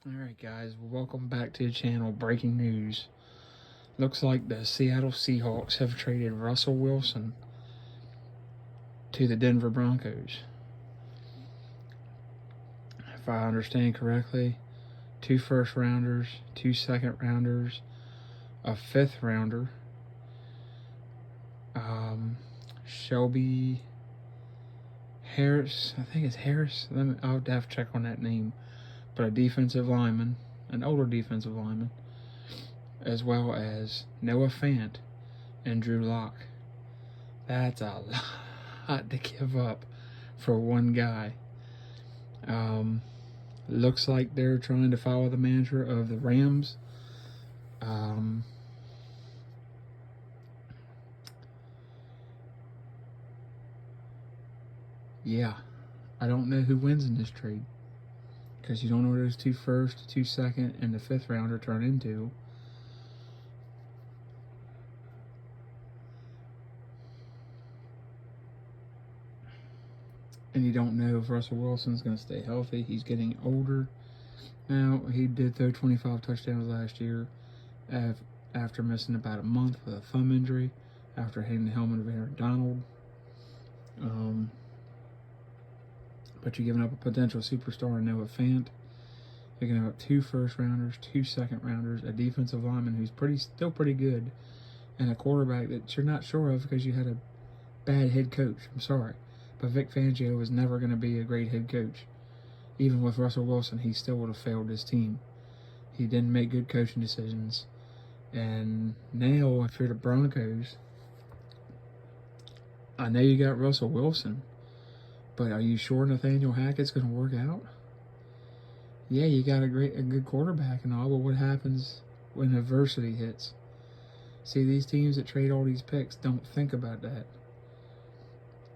Alright guys, welcome back to the channel. Breaking news. Looks like the Seattle Seahawks have traded Russell Wilson to the Denver Broncos. If I understand correctly, 2 first rounders, 2 second rounders, a 5th rounder, Shelby Harris, I think it's Harris, I'll have to check on that name, but a defensive lineman, an older defensive lineman, as well as Noah Fant and Drew Lock. That's a lot to give up for one guy. Looks like they're trying to follow the mantra of the Rams. Yeah, I don't know who wins in this trade, because you don't know what those 2 first, 2 second, and the 5th rounder turn into. And you don't know if Russell Wilson's going to stay healthy. He's getting older. Now, he did throw 25 touchdowns last year after missing about a month with a thumb injury after hitting the helmet of Aaron Donald. But you're giving up a potential superstar in Noah Fant. You're giving up 2 first rounders, 2 second rounders, a defensive lineman who's still pretty good, and a quarterback that you're not sure of because you had a bad head coach. I'm sorry, but Vic Fangio was never going to be a great head coach. Even with Russell Wilson, he still would have failed his team. He didn't make good coaching decisions. And now, if you're the Broncos, I know you got Russell Wilson, but are you sure Nathaniel Hackett's going to work out? Yeah, you got a good quarterback and all, but what happens when adversity hits? See, these teams that trade all these picks don't think about that,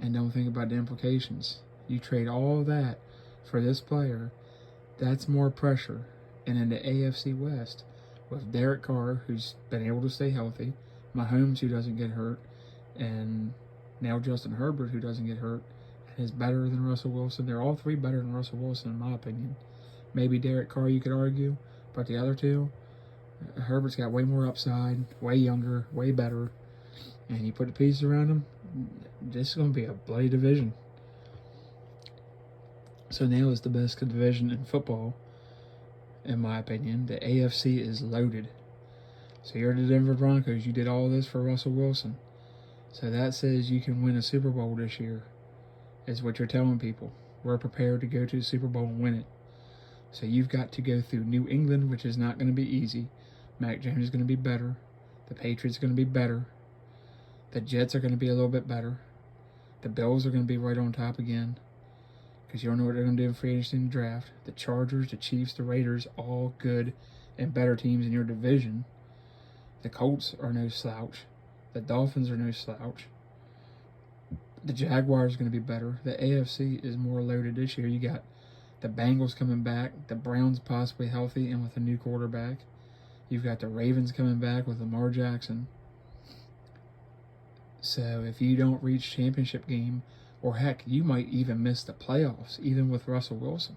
and don't think about the implications. You trade all that for this player, that's more pressure. And in the AFC West, with Derek Carr, who's been able to stay healthy, Mahomes, who doesn't get hurt, and now Justin Herbert, who doesn't get hurt, and is better than Russell Wilson. They're all 3 better than Russell Wilson, in my opinion. Maybe Derek Carr, you could argue, but the other 2, Herbert's got way more upside, way younger, way better, and you put the pieces around him, this is going to be a bloody division. So now is the best division in football, in my opinion. The AFC is loaded. So you're the Denver Broncos. You did all this for Russell Wilson. So that says you can win a Super Bowl this year, is what you're telling people. We're prepared to go to the Super Bowl and win it. So you've got to go through New England, which is not going to be easy. Mac Jones is going to be better. The Patriots are going to be better. The Jets are going to be a little bit better. The Bills are going to be right on top again, because you don't know what they're going to do in free agency and draft. The Chargers, the Chiefs, the Raiders, all good and better teams in your division. The Colts are no slouch. The Dolphins are no slouch. The Jaguars are going to be better. The AFC is more loaded this year. You got the Bengals coming back, the Browns possibly healthy and with a new quarterback. You've got the Ravens coming back with Lamar Jackson. So if you don't reach championship game, or heck, you might even miss the playoffs, even with Russell Wilson.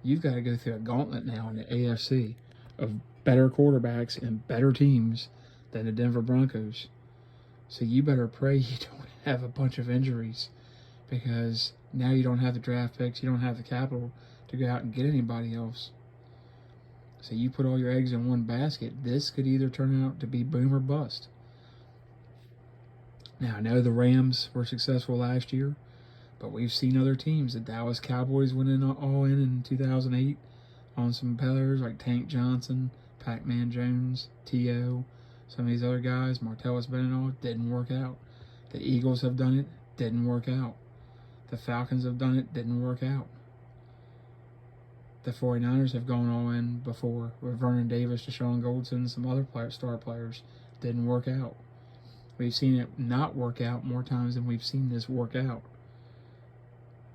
You've got to go through a gauntlet now in the AFC of better quarterbacks and better teams than the Denver Broncos. So you better pray you don't have a bunch of injuries, because now you don't have the draft picks, you don't have the capital to go out and get anybody else. So you put all your eggs in one basket. This could either turn out to be boom or bust. Now, I know the Rams were successful last year, but we've seen other teams. The Dallas Cowboys went all in 2008 on some players like Tank Johnson, Pac-Man Jones, T.O., some of these other guys, Martellus Bennett, didn't work out. The Eagles have done it, didn't work out. The Falcons have done it, didn't work out. The 49ers have gone all in before with Vernon Davis, Deshaun Goldson, some other star players, didn't work out. We've seen it not work out more times than we've seen this work out.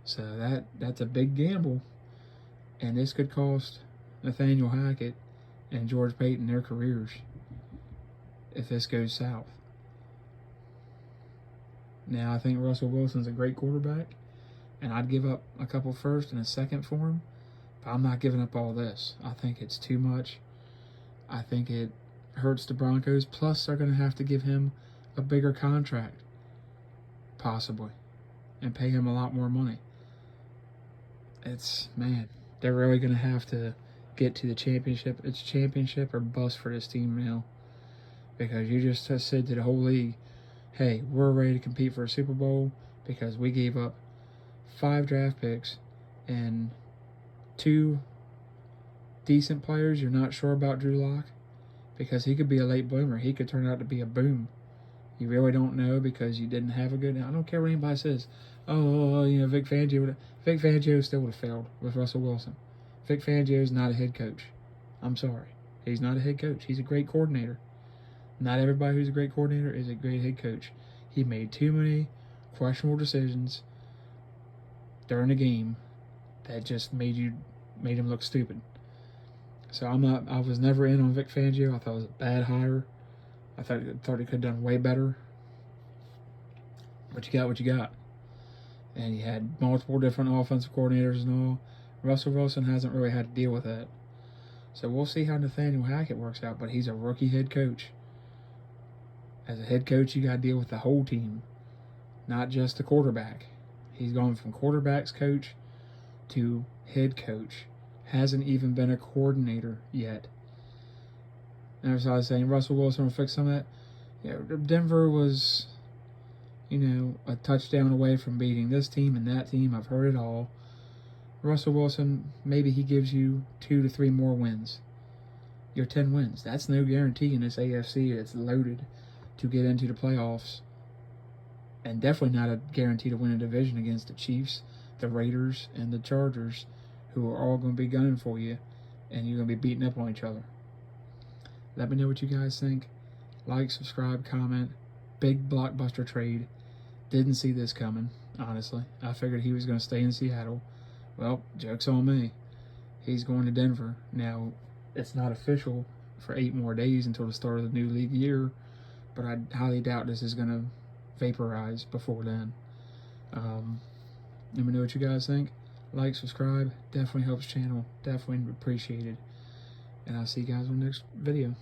So that's a big gamble. And this could cost Nathaniel Hackett and George Paton their careers if this goes south. Now, I think Russell Wilson's a great quarterback, and I'd give up a couple first and a second for him, But I'm not giving up all this. I think it's too much. I think it hurts the Broncos. Plus, they're going to have to give him a bigger contract, possibly, and pay him a lot more money. Man, they're really going to have to get to the championship. It's championship or bust for this team now. Because you just said to the whole league, hey, we're ready to compete for a Super Bowl because we gave up 5 draft picks and 2 decent players. You're not sure about Drew Lock because he could be a late bloomer. He could turn out to be a boom. You really don't know because you didn't have a good. I don't care what anybody says. Oh, Vic Fangio still would have failed with Russell Wilson. Vic Fangio is not a head coach. I'm sorry. He's not a head coach. He's a great coordinator. Not everybody who's a great coordinator is a great head coach. He made too many questionable decisions during the game that just made him look stupid. So I was never in on Vic Fangio. I thought it was a bad hire. I thought he could have done way better. But you got what you got. And he had multiple different offensive coordinators and all. Russell Wilson hasn't really had to deal with that. So we'll see how Nathaniel Hackett works out, but he's a rookie head coach. As a head coach, you got to deal with the whole team, not just the quarterback. He's gone from quarterback's coach to head coach. Hasn't even been a coordinator yet. And as I was saying, Russell Wilson will fix some of that. Yeah, Denver was, a touchdown away from beating this team and that team. I've heard it all. Russell Wilson, maybe he gives you 2 to 3 more wins. You're 10 wins. That's no guarantee in this AFC. It's loaded to get into the playoffs. And definitely not a guarantee to win a division against the Chiefs, the Raiders, and the Chargers, who are all going to be gunning for you, and you're going to be beating up on each other. Let me know what you guys think. Like, subscribe, comment. Big blockbuster trade. Didn't see this coming, honestly. I figured he was going to stay in Seattle. Well, joke's on me. He's going to Denver. Now, it's not official for 8 more days until the start of the new league year, but I highly doubt this is going to vaporize before then. Let me know what you guys think. Like, subscribe. Definitely helps channel. Definitely appreciated. And I'll see you guys on the next video.